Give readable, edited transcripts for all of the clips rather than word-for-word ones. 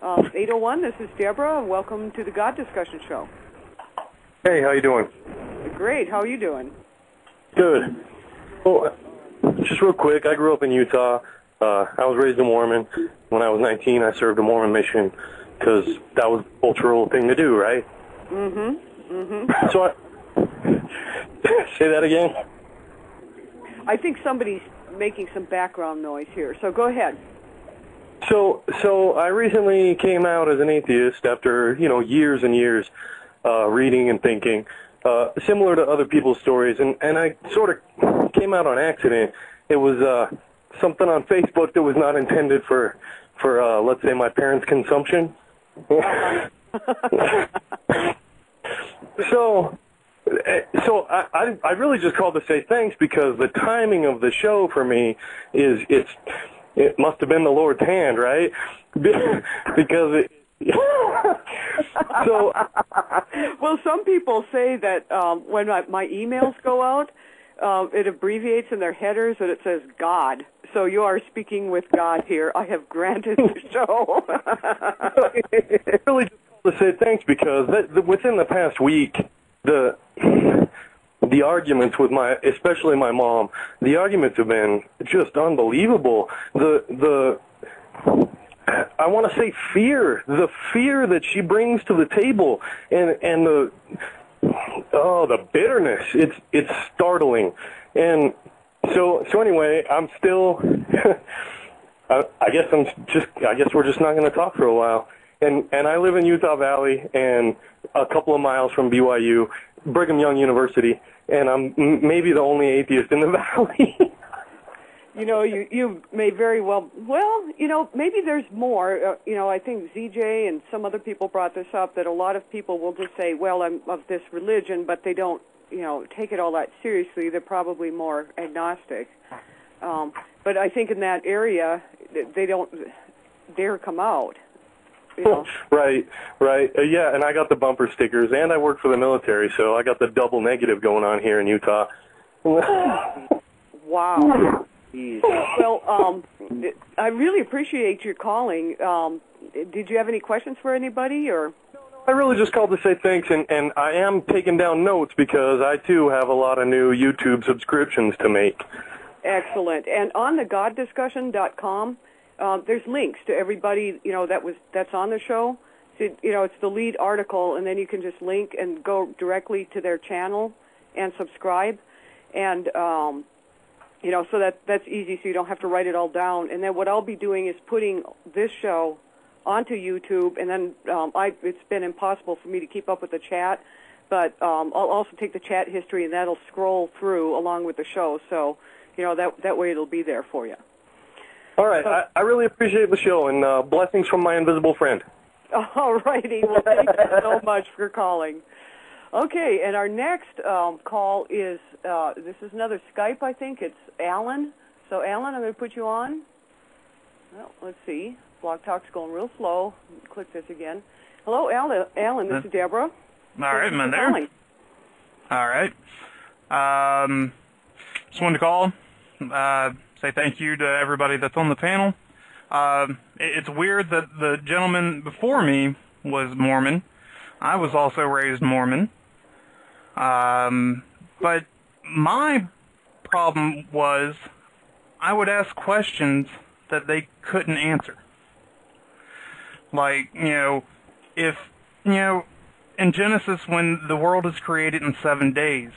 801, this is Deborah. Welcome to the God Discussion Show. Hey, how you doing? Great. How are you doing? Good. Well, just real quick, I grew up in Utah. I was raised a Mormon. When I was 19, I served a Mormon mission because that was the cultural thing to do, right? Mm-hmm. Mm-hmm. So say that again? I think somebody's making some background noise here, so go ahead. So I recently came out as an atheist after, years and years reading and thinking, similar to other people's stories, and I sort of came out on accident. It was something on Facebook that was not intended for let's say, my parents' consumption. So I really just called to say thanks because the timing of the show for me it must have been the Lord's hand, right? Because so well, some people say that when my emails go out, it abbreviates in their headers and it says God. So you are speaking with God here. I have granted the show. It really just called to say thanks because within the past week, the arguments with especially my mom, the arguments have been just unbelievable. I want to say the fear that she brings to the table, and the bitterness. It's startling, and so anyway, I'm still. I guess we're just not going to talk for a while. And I live in Utah Valley, and a couple of miles from BYU, Brigham Young University, and I'm maybe the only atheist in the valley. You may very well, maybe there's more. I think ZJ and some other people brought this up, that a lot of people will just say, well, I'm of this religion, but they don't, take it all that seriously. They're probably more agnostic. But I think in that area, they don't dare come out. Right. Yeah, and I got the bumper stickers, and I work for the military, so I got the double negative going on here in Utah. Wow. Well, I really appreciate your calling. Did you have any questions for anybody, or? I really just called to say thanks, and I am taking down notes because I, too, have a lot of new YouTube subscriptions to make. Excellent. And on the goddiscussion.com, there's links to everybody, that's on the show. So, it's the lead article, and then you can just link and go directly to their channel and subscribe. And, so that's easy, so you don't have to write it all down. And then what I'll be doing is putting this show onto YouTube, and then it's been impossible for me to keep up with the chat, but I'll also take the chat history, and that'll scroll through along with the show. So, that way it'll be there for you. All right. I really appreciate the show, and blessings from my invisible friend. All righty. Well, thank you so much for calling. Okay, and our next call is, this is another Skype, I think. It's Alan. So, Alan, I'm going to put you on. Well, let's see. Blog Talk's going real slow. Click this again. Hello, Alan. This is Deborah. All right, man. There. All right. Just wanted to call, say thank you to everybody that's on the panel. It's weird that the gentleman before me was Mormon. I was also raised Mormon. But my problem was I would ask questions that they couldn't answer. Like, if, in Genesis, when the world is created in 7 days,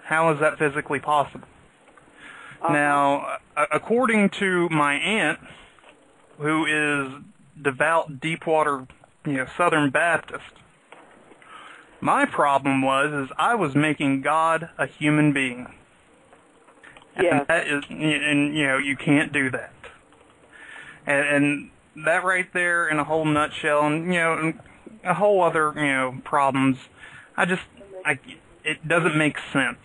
how is that physically possible? Now, according to my aunt, who is devout, deep-water, Southern Baptist, my problem is I was making God a human being. Yeah. And that is, you can't do that. And that right there in a whole nutshell, and, a whole other, problems, it doesn't make sense.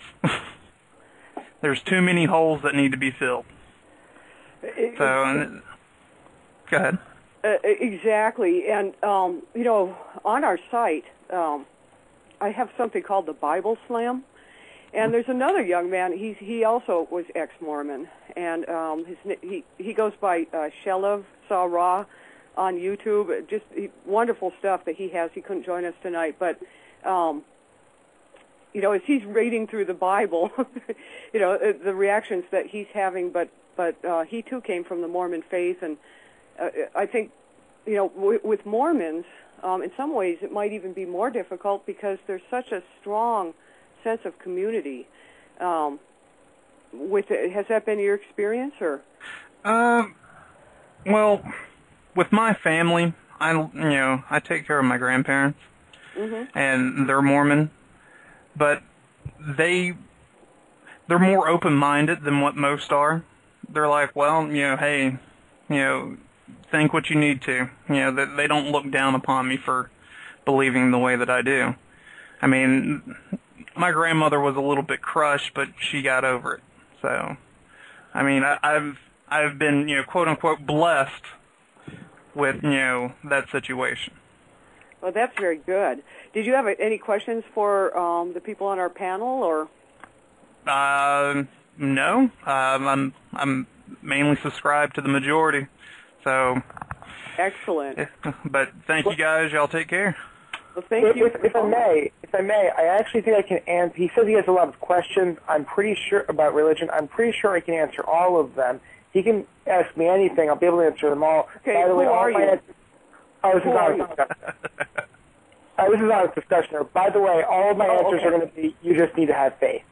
There's too many holes that need to be filled. So, go ahead. Exactly. And, on our site, I have something called the Bible Slam. And there's another young man, he also was ex-Mormon. And he goes by Shelev Sarah. on YouTube. Just wonderful stuff that he has. He couldn't join us tonight, but as he's reading through the Bible, the reactions that he's having. But he too came from the Mormon faith, and I think with Mormons, in some ways it might even be more difficult because there's such a strong sense of community. With it, has that been your experience, or? Well, with my family, I take care of my grandparents, and they're Mormon, but they're more open-minded than what most are. They're like, well, hey, think what you need to. They don't look down upon me for believing the way that I do. I mean, my grandmother was a little bit crushed, but she got over it. So, I mean, I've been, quote unquote, blessed with, that situation. Well, that's very good. Did you have any questions for the people on our panel, or? No. I'm mainly subscribed to the majority. So. Excellent. But thank you guys. Y'all take care. Well, thank you. If I may, I actually think I can answer. He says he has a lot of questions. I'm pretty sure about religion. I'm pretty sure I can answer all of them. He can ask me anything. I'll be able to answer them all. Okay, by the way, who are you? This is not a discussion. By the way, all of my answers are going to be, you just need to have faith.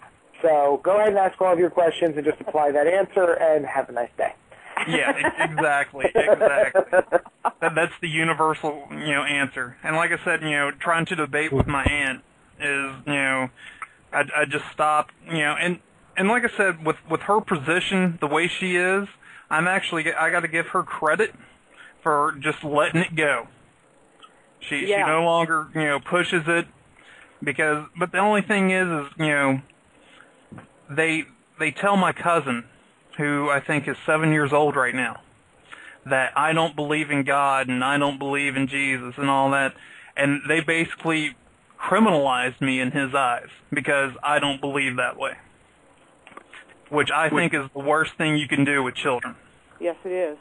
So go ahead and ask all of your questions and just apply that answer, and have a nice day. Yeah, exactly. That's the universal, answer. And like I said, trying to debate with my aunt is, I just stop, and like I said, with her position, the way she is, I got to give her credit for just letting it go. She no longer, pushes it but the only thing is, they tell my cousin, who I think is 7 years old right now, that I don't believe in God and I don't believe in Jesus and all that. And they basically criminalized me in his eyes because I don't believe that way, which I think is the worst thing you can do with children. Yes, it is.